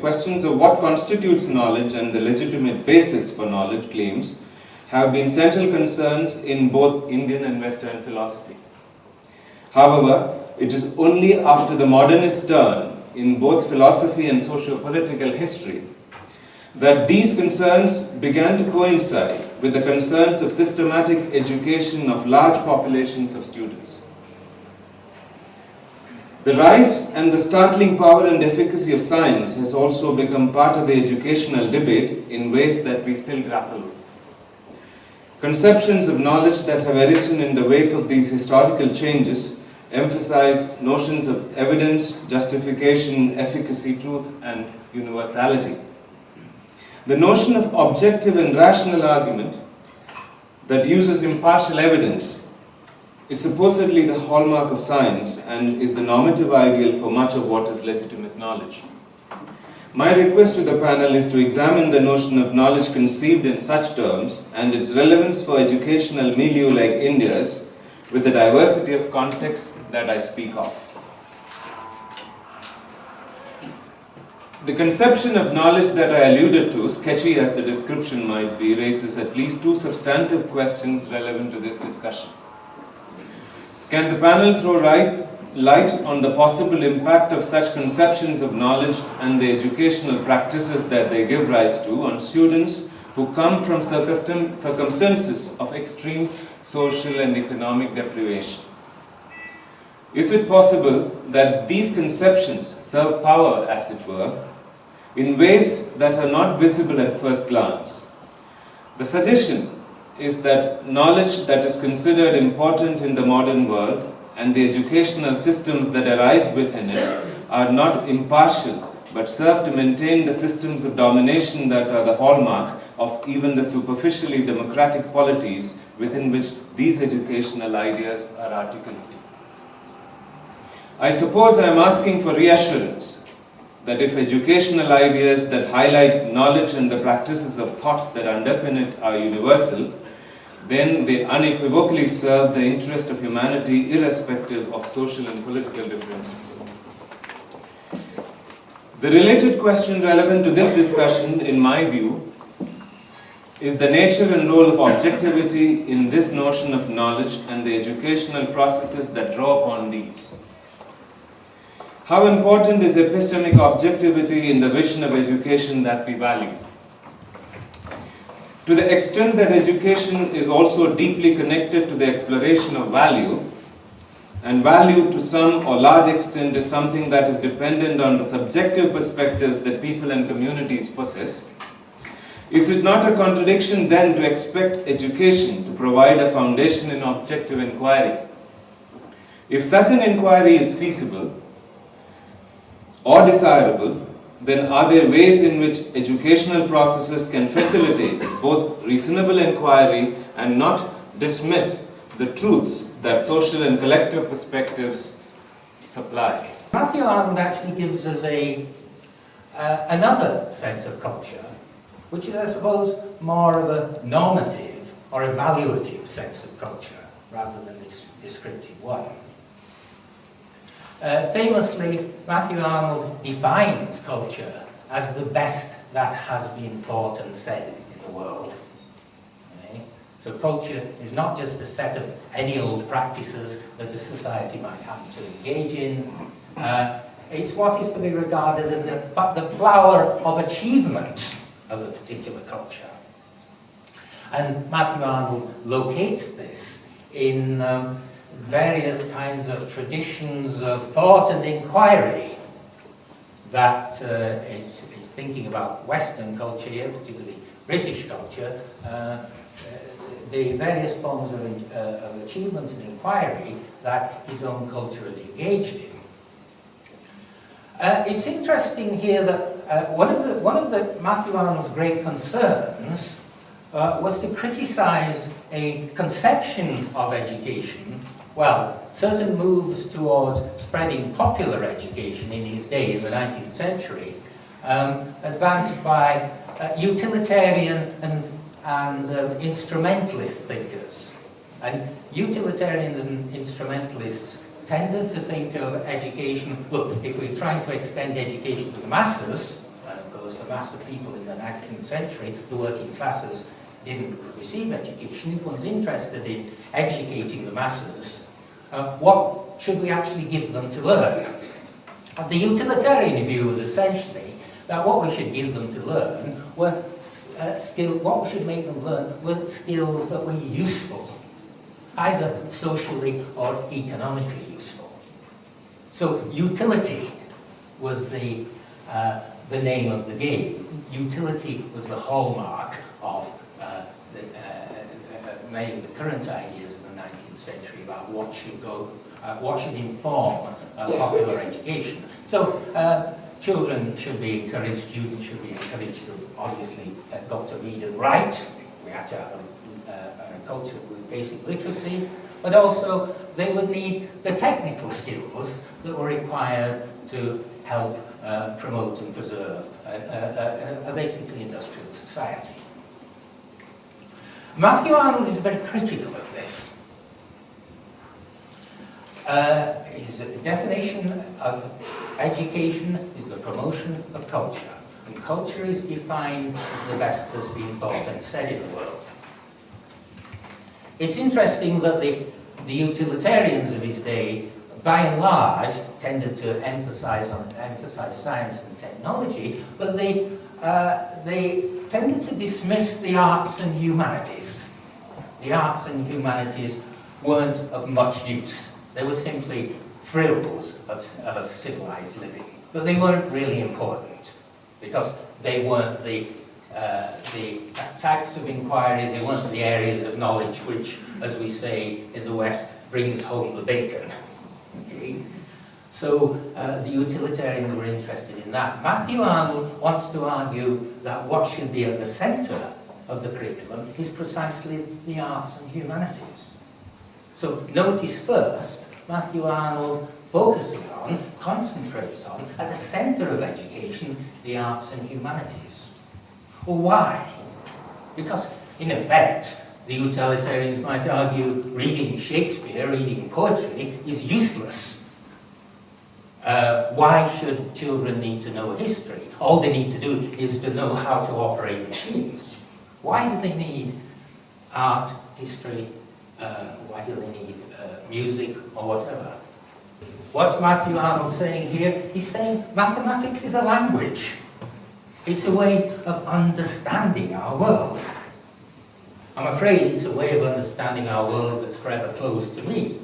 questions of what constitutes knowledge and the legitimate basis for knowledge claims have been central concerns in both Indian and Western philosophy. However, it is only after the modernist turn in both philosophy and socio-political history that these concerns began to coincide with the concerns of systematic education of large populations of students. The rise and the startling power and efficacy of science has also become part of the educational debate in ways that we still grapple with. Conceptions of knowledge that have arisen in the wake of these historical changes emphasize notions of evidence, justification, efficacy, truth, and universality. The notion of objective and rational argument that uses impartial evidence is supposedly the hallmark of science and is the normative ideal for much of what is legitimate knowledge. My request to the panel is to examine the notion of knowledge conceived in such terms and its relevance for educational milieu like India's with the diversity of contexts that I speak of. The conception of knowledge that I alluded to, sketchy as the description might be, raises at least two substantive questions relevant to this discussion. Can the panel throw light on the possible impact of such conceptions of knowledge and the educational practices that they give rise to on students who come from circumstances of extreme social and economic deprivation? Is it possible that these conceptions serve power, as it were, in ways that are not visible at first glance? The suggestion is that knowledge that is considered important in the modern world and the educational systems that arise within it are not impartial, but serve to maintain the systems of domination that are the hallmark of even the superficially democratic polities within which these educational ideas are articulated. I suppose I am asking for reassurance that if educational ideas that highlight knowledge and the practices of thought that underpin it are universal, then they unequivocally serve the interest of humanity irrespective of social and political differences. The related question relevant to this discussion, in my view, is the nature and role of objectivity in this notion of knowledge and the educational processes that draw upon these. How important is epistemic objectivity in the vision of education that we value? To the extent that education is also deeply connected to the exploration of value, and value to some or large extent is something that is dependent on the subjective perspectives that people and communities possess, is it not a contradiction then to expect education to provide a foundation in objective inquiry? If such an inquiry is feasible or desirable, then are there ways in which educational processes can facilitate both reasonable inquiry and not dismiss the truths that social and collective perspectives supply? Matthew Arnold actually gives us another sense of culture, which is, I suppose, more of a normative or evaluative sense of culture rather than this descriptive one. Famously, Matthew Arnold defines culture as the best that has been thought and said in the world. Okay? So culture is not just a set of any old practices that a society might happen to engage in. It's what is to be regarded as the flower of achievement of a particular culture. And Matthew Arnold locates this in various kinds of traditions of thought and inquiry that is thinking about Western culture here, particularly British culture, the various forms of achievement and inquiry that his own culture had engaged in. It's interesting here that one of the Matthew Arnold's great concerns was to criticize a conception of education. Well, certain moves towards spreading popular education in his day, in the 19th century, advanced by utilitarian and instrumentalist thinkers. And utilitarians and instrumentalists tended to think of education, look, if we're trying to extend education to the masses, suppose the mass of people in the 19th century, the working classes, didn't receive education. If one's interested in educating the masses, what should we actually give them to learn? The utilitarian view was essentially that what we should give them to learn were what we should make them learn were skills that were useful, either socially or economically useful. So utility was the name of the game. Utility was the hallmark of many of the current ideas of the 19th century about what should inform popular education. So children should be encouraged, students should be encouraged to obviously got to read and write. We had to have a culture with basic literacy, but also they would need the technical skills that were required to help promote and preserve a basically industrial society. Matthew Arnold is very critical of this. His definition of education is the promotion of culture, and culture is defined as the best that's been thought and said in the world. It's interesting that the utilitarians of his day, by and large, tended to emphasize science and technology, but they tended to dismiss the arts and humanities. The arts and humanities weren't of much use. They were simply frills of civilized living. But they weren't really important, because they weren't the types of inquiry, they weren't the areas of knowledge which, as we say in the West, brings home the bacon. Okay? So the utilitarians were interested in that. Matthew Arnold wants to argue that what should be at the centre of the curriculum is precisely the arts and humanities. So notice first, Matthew Arnold concentrates on, at the centre of education, the arts and humanities. Well, why? Because, in effect, the utilitarians might argue reading Shakespeare, reading poetry, is useless. Why should children need to know history? All they need to do is to know how to operate machines. Why do they need art, history? Why do they need music or whatever? What's Matthew Arnold saying here? He's saying mathematics is a language. It's a way of understanding our world. I'm afraid it's a way of understanding our world that's forever closed to me.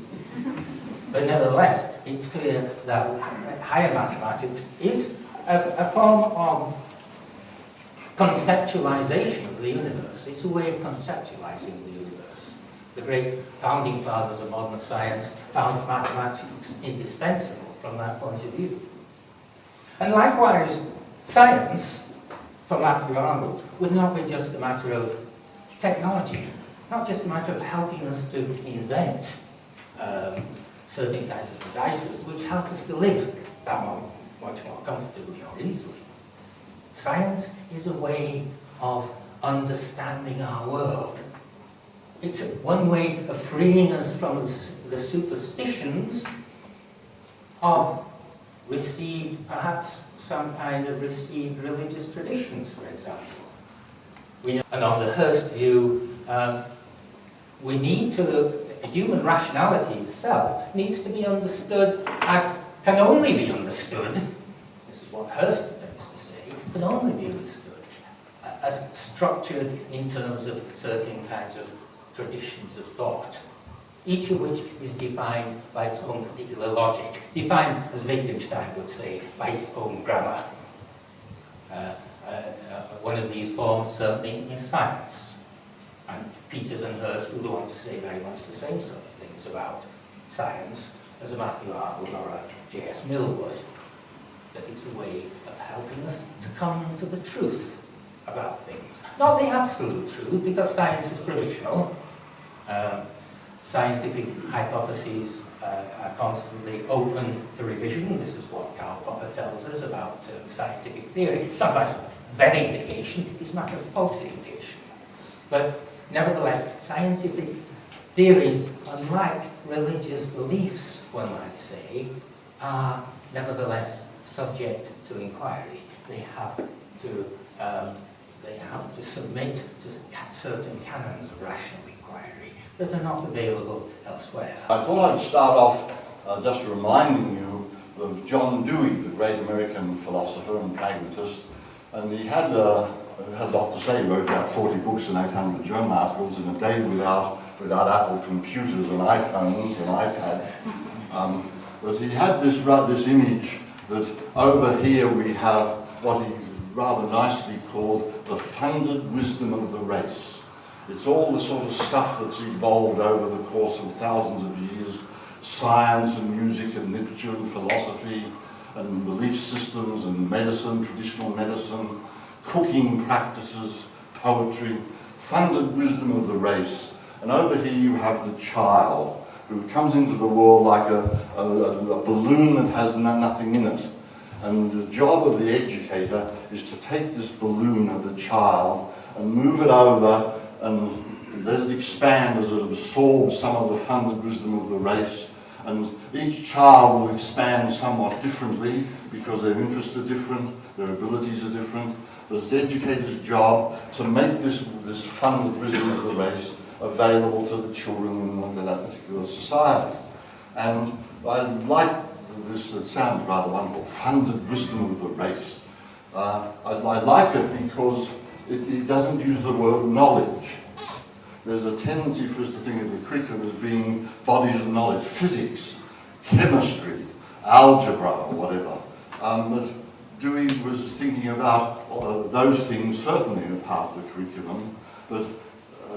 But nevertheless, it's clear that higher mathematics is a form of conceptualization of the universe. It's a way of conceptualizing the universe. The great founding fathers of modern science found mathematics indispensable from that point of view. And likewise, science, for Matthew Arnold, would not be just a matter of technology, not just a matter of helping us to invent certain kinds of devices which help us to live that much more comfortably or easily. Science is a way of understanding our world. It's one way of freeing us from the superstitions of perhaps some kind of received religious traditions, for example. And on the Hurst view, human rationality itself needs to be understood as, can only be understood, this is what Hurst tends to say, can only be understood as structured in terms of certain kinds of traditions of thought, each of which is defined by its own particular logic, defined, as Wittgenstein would say, by its own grammar. One of these forms certainly is science. And Peters and Hurst would want to say very much the same sort of things about science as a Matthew Arnold or a J.S. Mill would. That it's a way of helping us to come to the truth about things. Not the absolute truth, because science is provisional. Scientific hypotheses are constantly open to revision. This is what Carr tells us about scientific theory. It's not a matter of verification, it's a matter of falsification. But nevertheless, scientific theories, unlike religious beliefs, one might say, are nevertheless subject to inquiry. They have they have to submit to certain canons of rational inquiry that are not available elsewhere. I thought I'd start off just reminding you of John Dewey, the great American philosopher and pragmatist, and he had a lot to say. He wrote about 40 books and 800 journal articles in a day without Apple computers and iPhones and iPads. But he had this image that over here we have what he rather nicely called the funded wisdom of the race. It's all the sort of stuff that's evolved over the course of thousands of years, science and music and literature and philosophy and belief systems and medicine, traditional medicine, cooking practices, poetry, funded wisdom of the race. And over here you have the child who comes into the world like a balloon that has nothing in it. And the job of the educator is to take this balloon of the child and move it over and let it expand as it absorbs some of the funded wisdom of the race. And each child will expand somewhat differently because their interests are different, their abilities are different. But it's the educator's job to make this funded wisdom of the race available to the children in that particular society. And I like this, it sounds rather wonderful, funded wisdom of the race. I like it because it doesn't use the word knowledge. There's a tendency for us to think of the curriculum as being bodies of knowledge, physics, chemistry, algebra, or whatever. But Dewey was thinking about those things, certainly in a part of the curriculum, but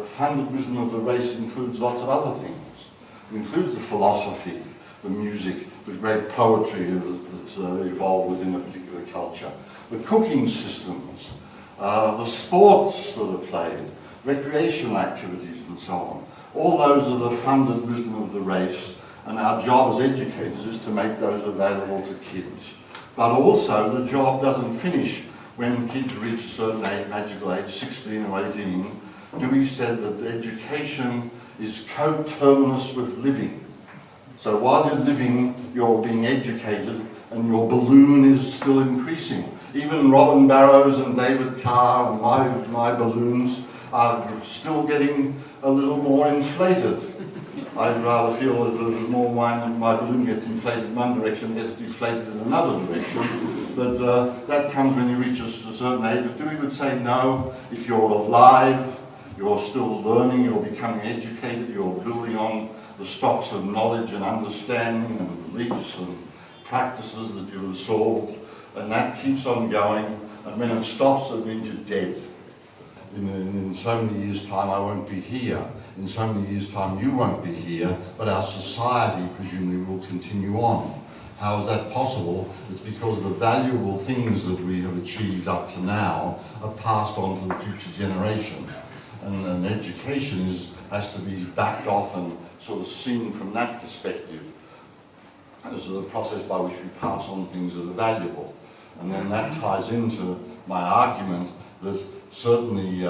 funded wisdom of the race includes lots of other things. It includes the philosophy, the music, the great poetry that's evolved within a particular culture, the cooking systems, the sports that are played, recreational activities and so on. All those are the funded wisdom of the race, and our job as educators is to make those available to kids. But also the job doesn't finish when kids reach a certain age, magical age, 16 or 18. Dewey said that education is coterminous with living. So while you're living, you're being educated and your balloon is still increasing. Even Robin Barrows and David Carr and my balloons are still getting a little more inflated. I'd rather feel that a little more my balloon gets inflated in one direction, gets deflated in another direction. But that comes when you reach a certain age. But Dewey would say, no, if you're alive, you're still learning, you're becoming educated, you're building on the stocks of knowledge and understanding and beliefs and practices that you've absorbed, and that keeps on going, and when it stops, it means you're dead. In so many years' time, I won't be here. In so many years' time, you won't be here, but our society presumably will continue on. How is that possible? It's because the valuable things that we have achieved up to now are passed on to the future generation. And education has to be backed off and sort of seen from that perspective as the process by which we pass on things that are valuable. And then that ties into my argument that certainly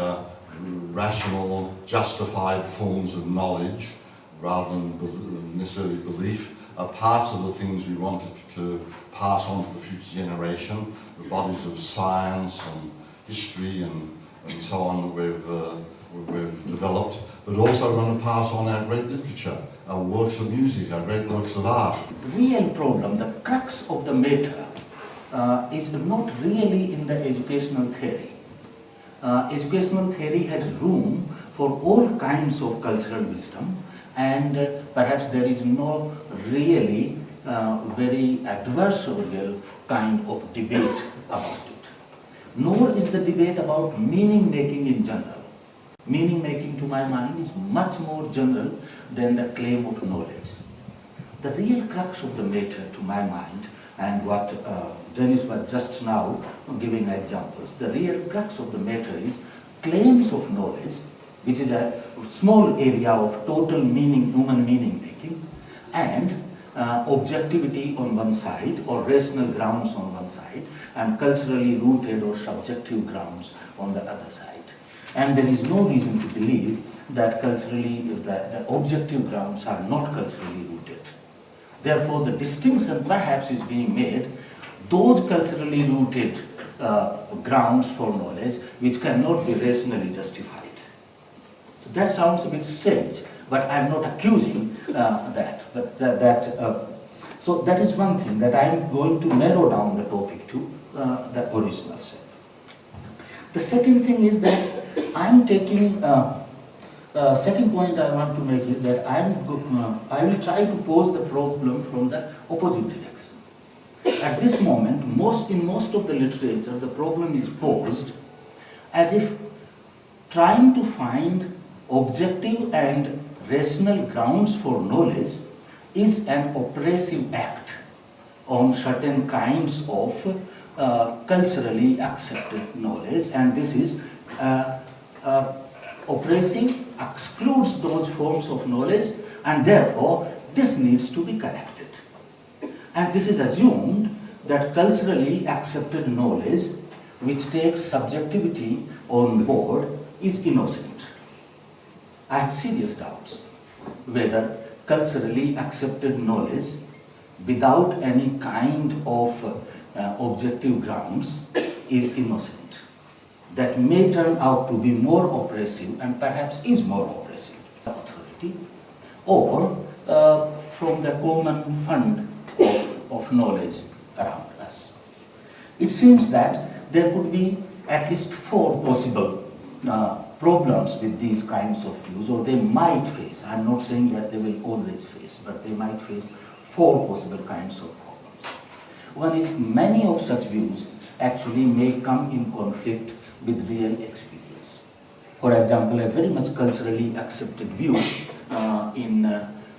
rational, justified forms of knowledge, rather than necessarily belief, are parts of the things we wanted to pass on to the future generation, the bodies of science and history and so on that we've developed, but also going to pass on our great literature, our works of music, our great works of art. The real problem, the crux of the matter, is not really in the educational theory. Educational theory has room for all kinds of cultural wisdom, and perhaps there is no really very adversarial kind of debate about it. Nor is the debate about meaning making in general. Meaning making, to my mind, is much more general than the claim of knowledge. The real crux of the matter, to my mind, and what Denis was just now giving examples, the real crux of the matter is claims of knowledge, which is a small area of total meaning, human meaning making, and objectivity on one side, or rational grounds on one side, and culturally rooted or subjective grounds on the other side. And there is no reason to believe that the objective grounds are not culturally rooted. Therefore, the distinction perhaps is being made, those culturally rooted grounds for knowledge which cannot be rationally justified. So that sounds a bit strange, but I'm not accusing that. But so that is one thing that I'm going to narrow down the topic to the original self. The second thing is that I'm taking, second point I want to make is that I will try to pose the problem from the opposite direction. At this moment, in most of the literature, the problem is posed as if trying to find objective and rational grounds for knowledge is an oppressive act on certain kinds of culturally accepted knowledge, and this is oppressive, excludes those forms of knowledge, and therefore this needs to be corrected. And this is assumed that culturally accepted knowledge, which takes subjectivity on board, is innocent. I have serious doubts whether culturally accepted knowledge without any kind of objective grounds is innocent. That may turn out to be more oppressive and perhaps is more oppressive authority, or from the common fund of knowledge around us. It seems that there could be at least 4 possible problems with these kinds of views, or they might face. I'm not saying that they will always face, but they might face 4 possible kinds of problems. One is many of such views actually may come in conflict with real experience. For example, a very much culturally accepted view in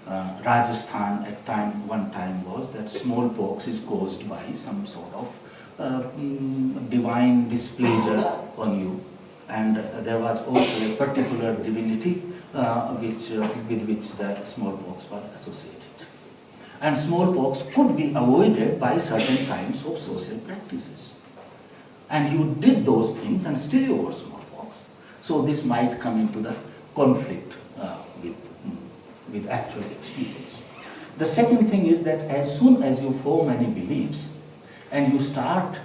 Rajasthan at one time was that smallpox is caused by some sort of divine displeasure on you, and there was also a particular divinity with which the smallpox was associated. And smallpox could be avoided by certain kinds of social practices. And you did those things and still you were smallpox. So this might come into the conflict with actual experience. The second thing is that as soon as you form any beliefs and you start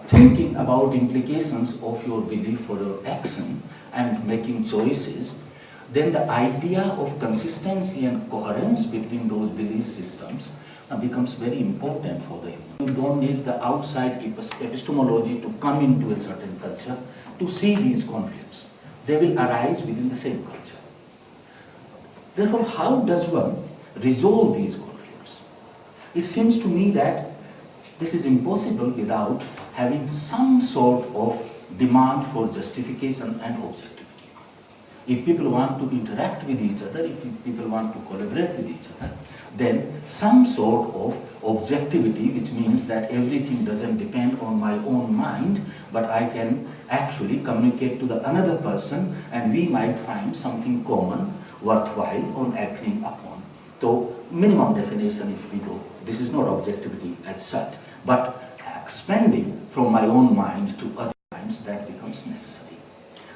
thinking about implications of your belief for your action and making choices, then the idea of consistency and coherence between those belief systems becomes very important for the human. You don't need the outside epistemology to come into a certain culture to see these conflicts. They will arise within the same culture. Therefore, how does one resolve these conflicts? It seems to me that this is impossible without having some sort of demand for justification and objectivity. If people want to interact with each other, if people want to collaborate with each other, then some sort of objectivity, which means that everything doesn't depend on my own mind, but I can actually communicate to the another person and we might find something common, worthwhile on acting upon. So minimum definition if we go, this is not objectivity as such, but expanding from my own mind to other minds, that becomes necessary.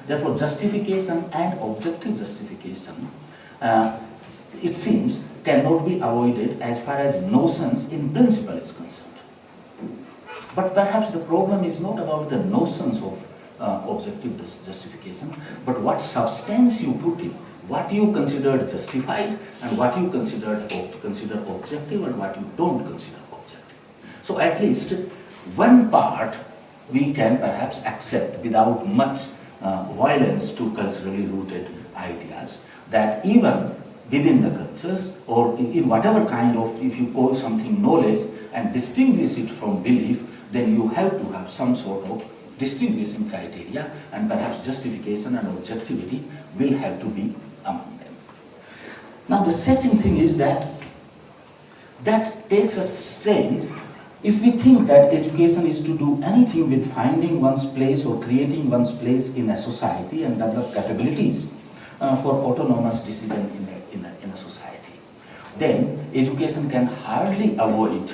Therefore, justification and objective justification, it seems, cannot be avoided as far as notions in principle is concerned. But perhaps the problem is not about the notions of objective justification, but what substance you put in, what you consider justified and what you consider objective and what you don't consider objective. So at least one part we can perhaps accept without much violence to culturally rooted ideas, that even within the cultures or in whatever kind of, if you call something knowledge and distinguish it from belief, then you have to have some sort of distinguishing criteria, and perhaps justification and objectivity will have to be among them. Now the second thing is that takes us strange if we think that education is to do anything with finding one's place or creating one's place in a society and develop capabilities for autonomous decision in a society. Then education can hardly avoid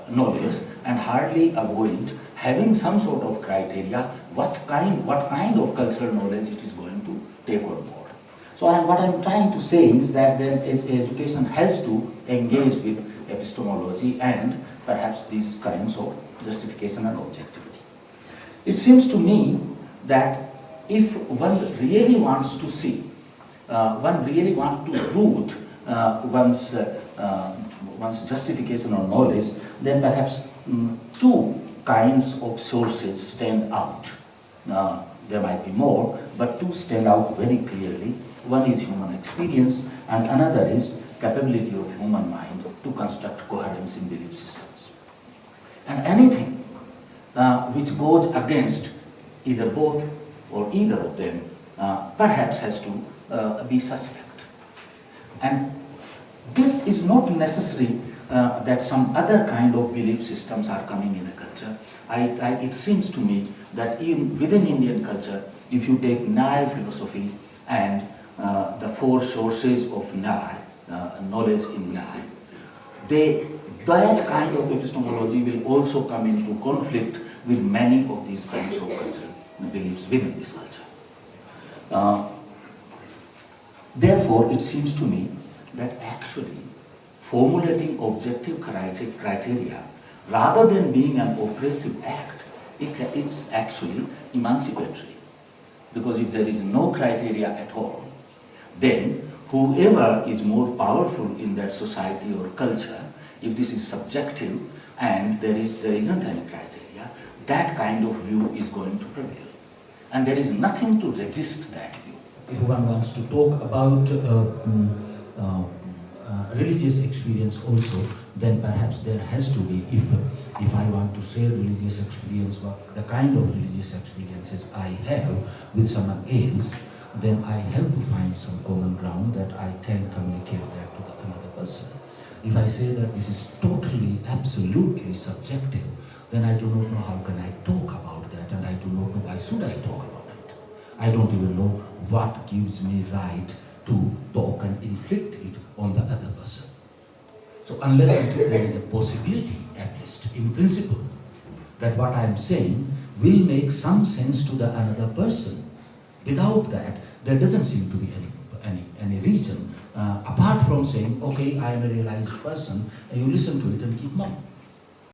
knowledge and hardly avoid having some sort of criteria what kind of cultural knowledge it is going to take on board. So what I'm trying to say is that then education has to engage with epistemology and perhaps these kinds of justification and objectivity. It seems to me that if one really wants to see, one really wants to root one's justification or knowledge, then perhaps two kinds of sources stand out. There might be more, but two stand out very clearly. One is human experience, and another is capability of human mind to construct coherence in belief systems. And anything which goes against either both or either of them perhaps has to be suspect. And this is not necessary that some other kind of belief systems are coming in a culture. It seems to me that even within Indian culture, if you take Nyaya philosophy and the four sources of Nyaya, knowledge in Nyaya, that kind of epistemology will also come into conflict with many of these kinds of cultural beliefs within this culture. Therefore, it seems to me that actually formulating objective criteria rather than being an oppressive act, it's actually emancipatory. Because if there is no criteria at all, then whoever is more powerful in that society or culture, if this is subjective and there isn't any criteria, that kind of view is going to prevail. And there is nothing to resist that view. If one wants to talk about religious experience also, then perhaps there has to be, if I want to share religious experience, the kind of religious experiences I have with someone else, then I have to find some common ground that I can communicate that to another person. If I say that this is totally, absolutely subjective, then I do not know how can I talk about that, and I do not know why should I talk about it. I don't even know what gives me right to talk and inflict it on the other person. So unless there is a possibility, at least in principle, that what I am saying will make some sense to the another person, without that, there doesn't seem to be any reason, apart from saying, okay, I am a realized person, and you listen to it and keep mum.